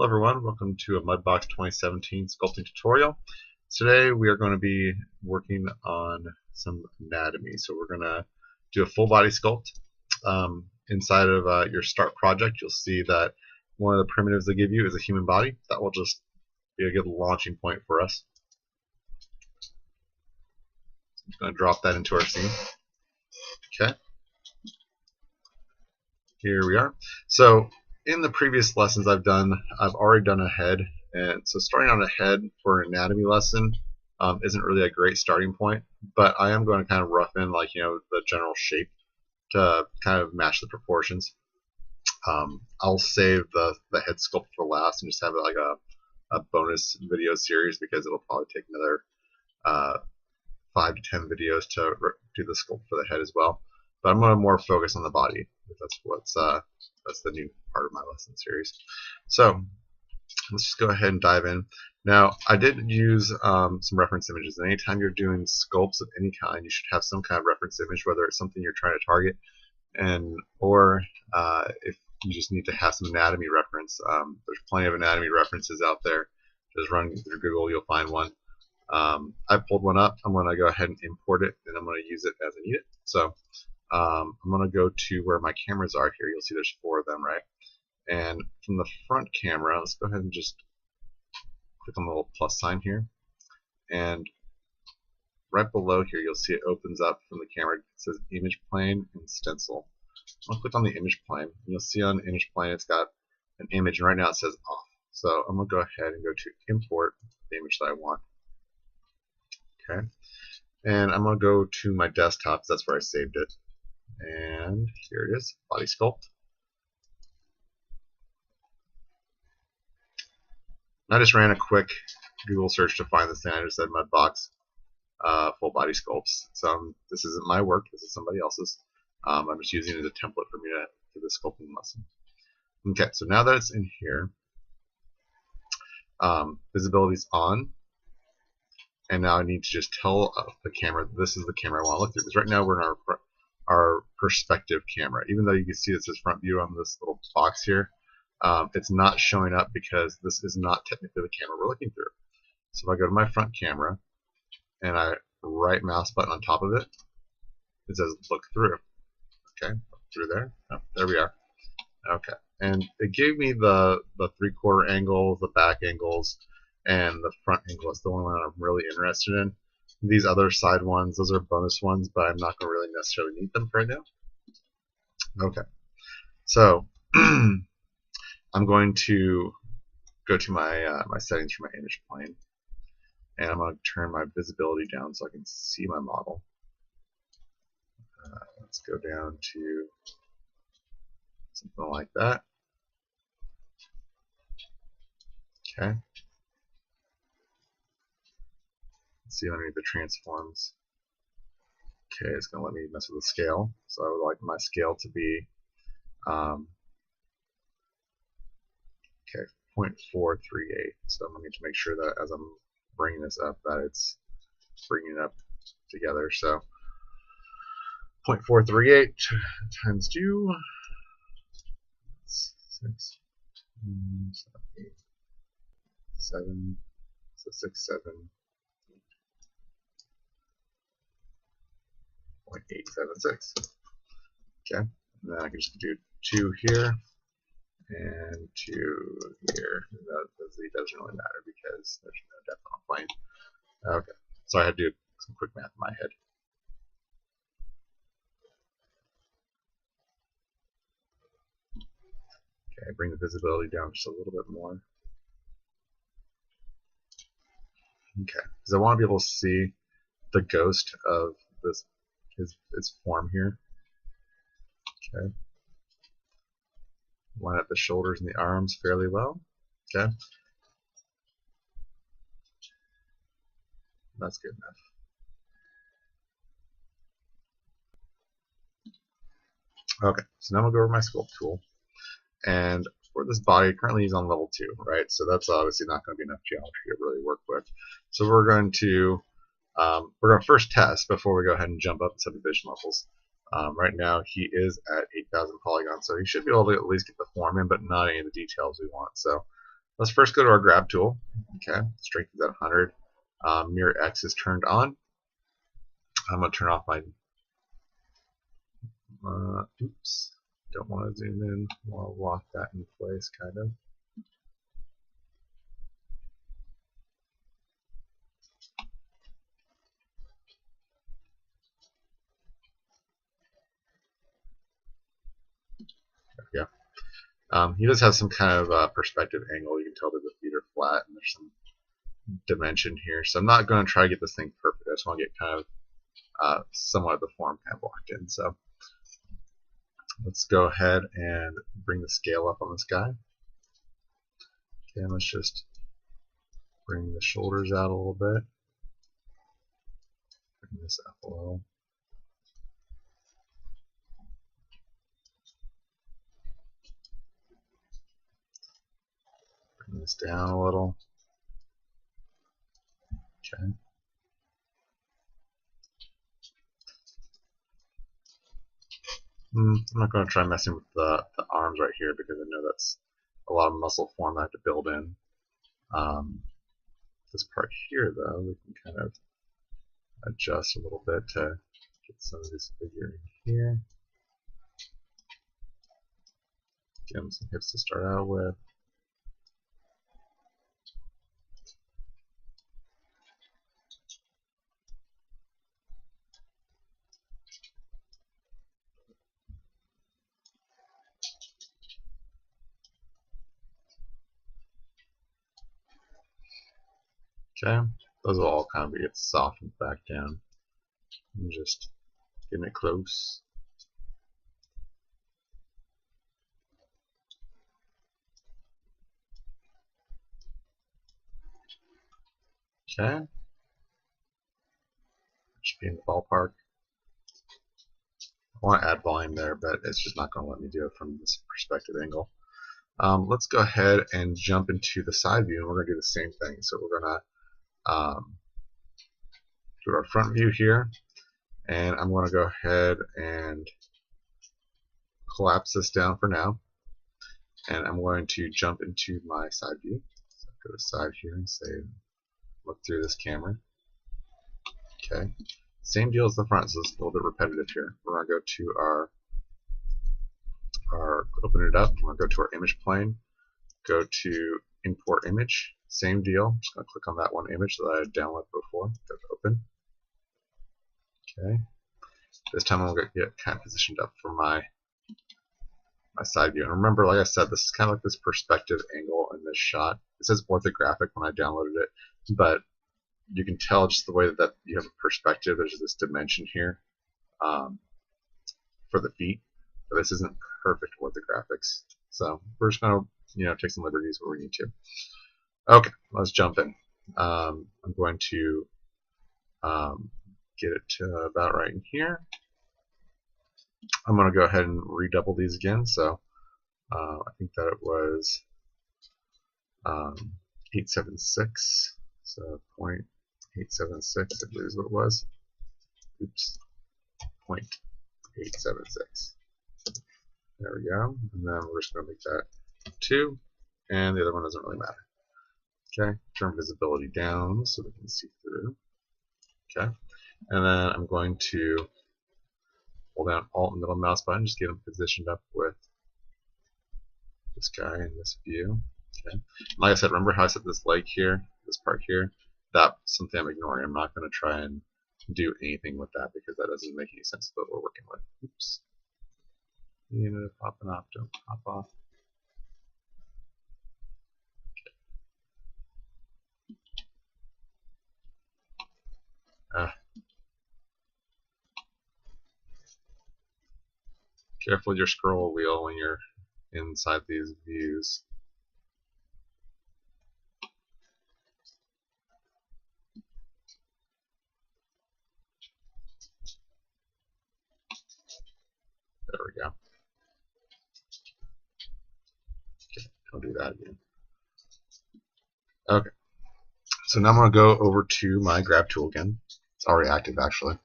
Hello everyone, welcome to a Mudbox 2017 sculpting tutorial. Today we are going to be working on some anatomy. So we're going to do a full body sculpt. Inside of your start project, you'll see that one of the primitives they give you is a human body. That will just be a good launching point for us. So I'm just going to drop that into our scene. Okay. Here we are. So in the previous lessons I've already done a head, and so starting on a head for an anatomy lesson isn't really a great starting point, but I am going to kind of rough in the general shape to kind of match the proportions. I'll save the head sculpt for last and just have it like a bonus video series because it'll probably take another 5 to 10 videos to do the sculpt for the head as well. But I'm going to more focus on the body. That's the new part of my lesson series. So let's just go ahead and dive in. Now, I did use some reference images. And anytime you're doing sculpts of any kind, you should have some kind of reference image, whether it's something you're trying to target, or if you just need to have some anatomy reference. There's plenty of anatomy references out there. Just run through Google, you'll find one. I pulled one up. I'm going to go ahead and import it, and I'm going to use it as I need it. So I'm going to go to where my cameras are here. You'll see there's 4 of them, right? And from the front camera, let's go ahead and just click on the little plus sign here. And right below here, you'll see it opens up from the camera. It says image plane and stencil. I'm going to click on the image plane. And you'll see on the image plane it's got an image, and right now it says off. So I'm going to go ahead and go to import the image that I want. Okay. And I'm going to go to my desktop, because that's where I saved it. And here it is, body sculpt. I just ran a quick Google search to find this thing. I just said Mudbox full body sculpts. So this isn't my work, this is somebody else's. I'm just using it as a template for me to do the sculpting lesson. Okay, so now that it's in here, visibility's on. And now I need to just tell the camera this is the camera I want to look through. Because right now we're in our perspective camera. Even though you can see it says front view on this little box here, it's not showing up because this is not technically the camera we're looking through. So if I go to my front camera and I right mouse button on top of it, it says look through. Okay, look through there. Oh, there we are. Okay, and it gave me the 3/4 angles, the back angles, and the front angle. Is the only one I'm really interested in. These other side ones, those are bonus ones, but I'm not going to really necessarily need them right now. Okay, so I'm going to go to my my settings for my image plane, and I'm going to turn my visibility down so I can see my model. Let's go down to something like that. Okay. See underneath the transforms. Okay, it's going to let me mess with the scale. So I would like my scale to be okay, 0.438. So I'm going to need to make sure that as I'm bringing this up, that it's bringing it up together. So 0.438 times 2, 6, 7, 8, 7, so 6, 7. 0.876. Okay, and then I can just do 2 here and 2 here. That doesn't really matter because there's no depth on a plane. Okay, so I had to do some quick math in my head. Okay, bring the visibility down just a little bit more. Okay, because I want to be able to see the ghost of this its form here. Okay. Line up the shoulders and the arms fairly well. Okay. That's good enough. Okay, so now I'm going to go over my sculpt tool. And for this body, currently he's on level 2, right? So that's obviously not going to be enough geometry to really work with. So we're going to first test before we go ahead and jump up subdivision levels. Right now he is at 8,000 polygons, so he should be able to at least get the form in, but not any of the details we want. So Let's first go to our grab tool. Okay, strength is at 100. Mirror X is turned on. I'm going to turn off my. Oops, don't want to zoom in. I'll lock that in place, kind of. There we go. He does have some kind of perspective angle. You can tell that the feet are flat and there's some dimension here. So I'm not going to try to get this thing perfect. I just want to get kind of somewhat of the form kind of locked in. So let's go ahead and bring the scale up on this guy. Okay, let's just bring the shoulders out a little bit. Bring this up a little. Bring this down a little. Okay. I'm not going to try messing with the arms right here because I know that's a lot of muscle form I have to build in. This part here, though, we can kind of adjust a little bit to get some of this figure in here. Give him some hips to start out with. Okay, those will all kind of get softened back down. I'm just getting it close. Okay, should be in the ballpark. I want to add volume there, but it's just not going to let me do it from this perspective angle. Let's go ahead and jump into the side view, and we're going to do the same thing. So we're going to do our front view here, and I'm going to go ahead and collapse this down for now, and I'm going to jump into my side view. So go to side here and say look through this camera. Okay, same deal as the front, so it's a little bit repetitive here. We're going to go to our open it up. We're going to go to our image plane, go to import image, same deal. I'm just going to click on that one image that I had downloaded before. Go to open. Okay, this time I'm going to get kind of positioned up for my side view. And remember, like I said, this is kind of like this perspective angle in this shot. It says orthographic when I downloaded it, but you can tell just the way that you have a perspective. There's this dimension here for the feet, but this isn't perfect orthographics. So we're just going to take some liberties where we need to. Okay, let's jump in. I'm going to get it to about right in here. I'm going to go ahead and redouble these again. So I think that it was 876. So 0.876, I believe is what it was. Oops, 0.876. There we go. And then we're just going to make that 2, and the other one doesn't really matter. Okay, turn visibility down so we can see through. Okay, and then I'm going to hold down Alt and middle mouse button, just get them positioned up with this guy in this view. Okay, like I said, remember how I said this leg here, this part here? That's something I'm ignoring. I'm not going to try and do anything with that because that doesn't make any sense with what we're working with. Oops. Popping off, don't pop off. Careful with your scroll wheel when you're inside these views. There we go. Okay, I'll do that again. Okay, so now I'm going to go over to my grab tool again. It's already active actually.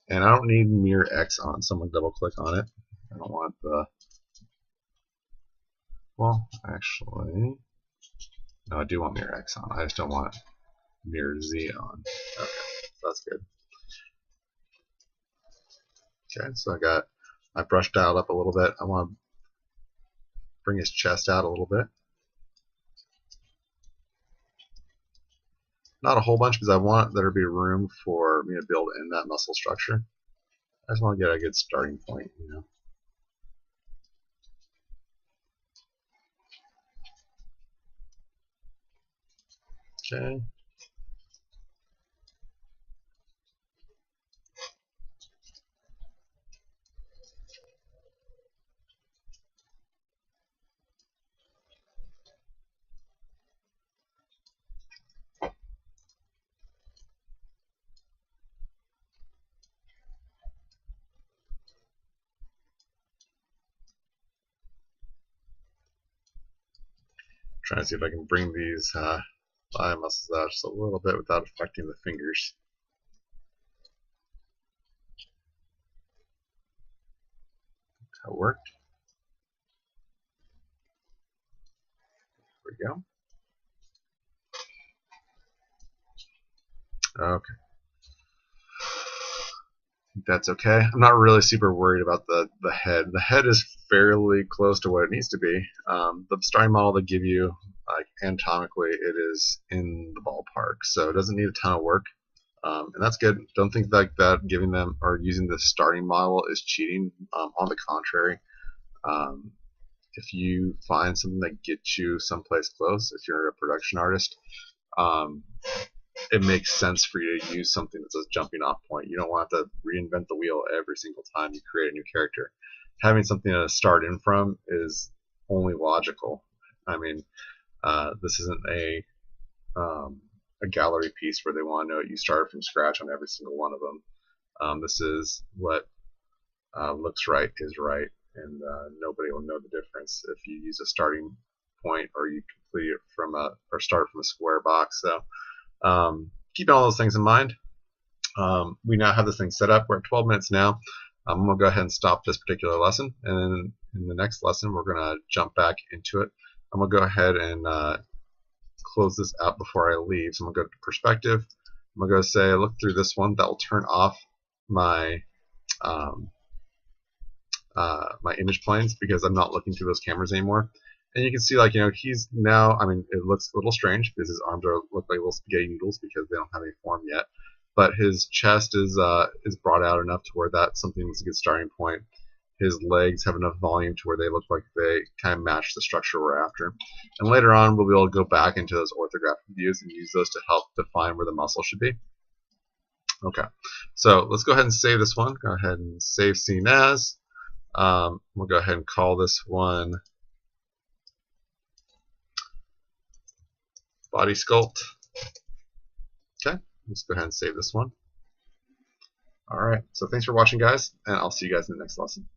And I don't need Mirror X on, so I'm going to double click on it. I don't want the, well, actually, No, I do want mirror X on. I just don't want mirror Z on. Okay, so that's good. Okay, so I brush dialed up a little bit. I want to bring his chest out a little bit. Not a whole bunch because I want there to be room for me to build in that muscle structure. I just want to get a good starting point, you know. Okay. Trying to see if I can bring these thigh muscles out just a little bit without affecting the fingers. That worked. There we go. Okay. That's okay. I'm not really super worried about the head. The head is fairly close to what it needs to be. The starting model they give you, like anatomically, it is in the ballpark, so it doesn't need a ton of work, and that's good. Don't think like that giving them or using the starting model is cheating. On the contrary, um, if you find something that gets you someplace close, if you're a production artist, um, it makes sense for you to use something that's a jumping off point. You don't want to reinvent the wheel every single time you create a new character. Having something to start in from is only logical. I mean, this isn't a gallery piece where they want to know you started from scratch on every single one of them. This is what looks right is right, and nobody will know the difference if you use a starting point or you complete it from or start from a square box. So keeping all those things in mind, we now have this thing set up. We're at 12 minutes now. I'm going to go ahead and stop this particular lesson, and then in the next lesson we're going to jump back into it. I'm going to go ahead and close this out before I leave. So I'm going to go to perspective. I'm going to go say look through this one. That will turn off my my image planes because I'm not looking through those cameras anymore. And you can see, like, you know, he's now, I mean, it looks a little strange because his arms look like little spaghetti noodles because they don't have any form yet. But his chest is brought out enough to where that's something that's a good starting point. His legs have enough volume to where they look like they kind of match the structure we're after. And later on, we'll be able to go back into those orthographic views and use those to help define where the muscle should be. Okay, so let's go ahead and save this one. Go ahead and save scene as. We'll go ahead and call this one Body Sculpt. Okay, let's go ahead and save this one. Alright, so thanks for watching, guys, and I'll see you guys in the next lesson.